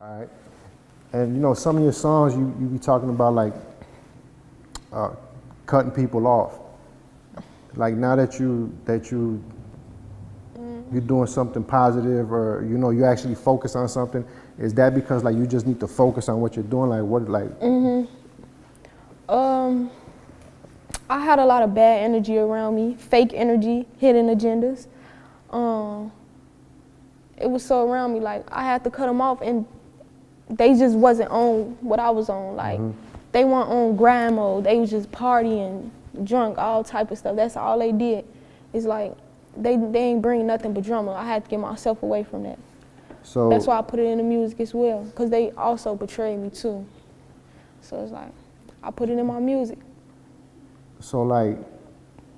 All right. And you know, some of your songs, you be talking about like cutting people off. Like now that you're doing something positive, or you know, you actually focus on something. Is that because like you just need to focus on what you're doing? Like what, like? I had a lot of bad energy around me, fake energy, hidden agendas. It was so around me, like I had to cut them off, and they just wasn't on what I was on. Like they weren't on grind mode. They was just partying, drunk, all type of stuff. That's all they did. It's like they ain't bring nothing but drama. I had to get myself away from that. So that's why I put it in the music as well, because they also betrayed me too. So it's like I put it in my music. So like,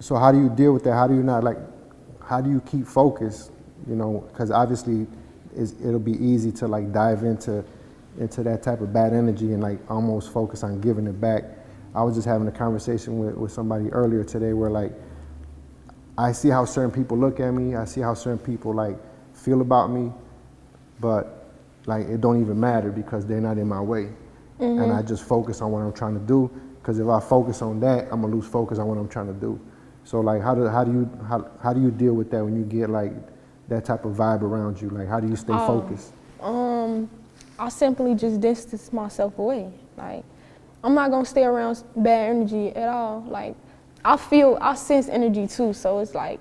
so how do you deal with that? How do you not like? How do you keep focused? You know, because obviously, it'll be easy to like dive into that type of bad energy and like almost focus on giving it back. I was just having a conversation with somebody earlier today where like, I see how certain people look at me, I see how certain people like feel about me, but like it don't even matter because they're not in my way. And I just focus on what I'm trying to do, because if I focus on that, I'm gonna lose focus on what I'm trying to do. So like how do you deal with that when you get like that type of vibe around you? Like how do you stay focused? I simply just distance myself away. Like I'm not gonna stay around bad energy at all. Like I sense energy too, so it's like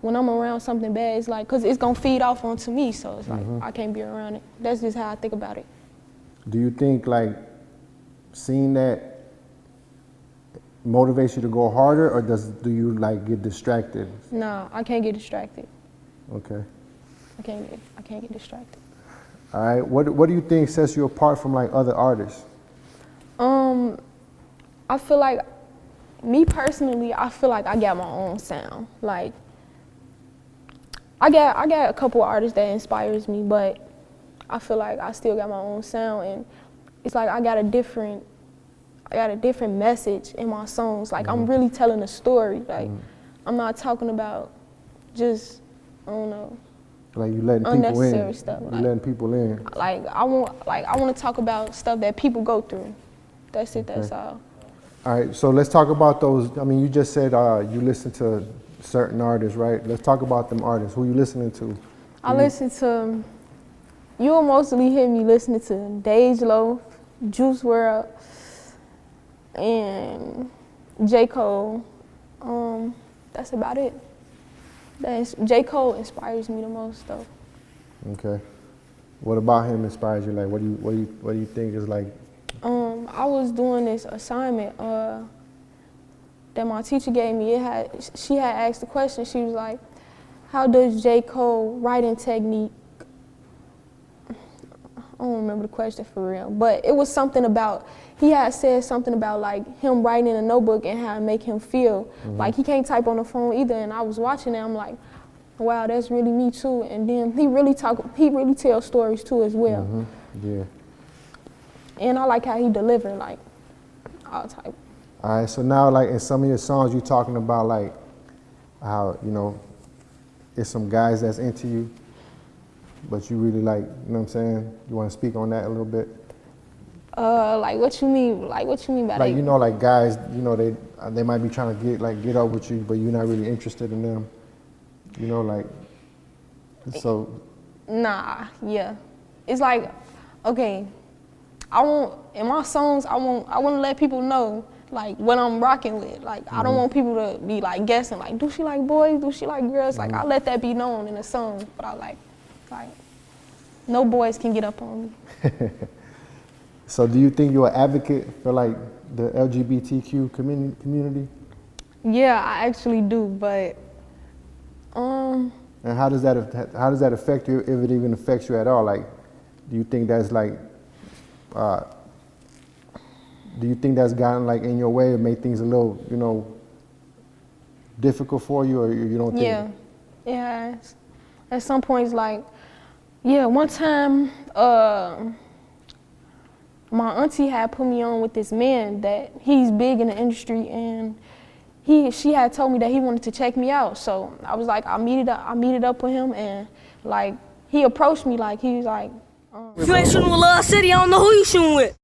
when I'm around something bad, it's like, cause it's gonna feed off onto me, so it's like I can't be around it. That's just how I think about it. Do you think like seeing that motivates you to go harder, or do you like get distracted? Nah, I can't get distracted. Okay. I can't get distracted. All right. What do you think sets you apart from like other artists? I feel like, me personally, I feel like I got my own sound. Like I got a couple of artists that inspires me, but I feel like I still got my own sound, and it's like I got a different message in my songs. Like I'm really telling a story. Like I'm not talking about just, I don't know, like you letting unnecessary people in. stuff. You Like, letting people in. Like I want to talk about stuff that people go through. That's it. That's all. All right. So let's talk about those. I mean, you just said you listen to certain artists, right? Let's talk about them artists. Who you listening to? I listen to. You'll mostly hear me listening to Dej Loaf, Juice WRLD, and J. Cole. That's about it. J. Cole inspires me the most, though. Okay. What about him inspires you? Like, what do you think is like? I was doing this assignment that my teacher gave me. She had asked the question. She was like, "How does J. Cole writing technique?" I don't remember the question for real, but it was something about, he had said something about like him writing in a notebook and how it make him feel. Like he can't type on the phone either, and I was watching it, I'm like, wow, that's really me too. And then he really tells stories too as well. Yeah. And I like how he delivered, like, all type. All right, so now like in some of your songs you're talking about like how, you know, it's some guys that's into you, but you really like, you know what I'm saying? You want to speak on that a little bit? Like what you mean? Like what you mean by that? Like, you know, like guys, you know, they might be trying to get up with you, but you're not really interested in them. You know, like, so. Nah, yeah. It's like, okay, in my songs, I want to let people know like what I'm rocking with. Like I don't want people to be like guessing, like, do she like boys? Do she like girls? Like I let that be known in the song, but I like no boys can get up on me. So do you think you're an advocate for like the LGBTQ community? Yeah, I actually do, but and how does that affect you, if it even affects you at all? Like, do you think that's like, do you think that's gotten like in your way or made things a little, you know, difficult for you, or you don't think? Yeah, it has. At some points, like, yeah, one time, my auntie had put me on with this man that he's big in the industry, and she had told me that he wanted to check me out. So I was like, I meet up with him, and like he approached me, like he was like, If you ain't shooting with Love City, I don't know who you shooting with.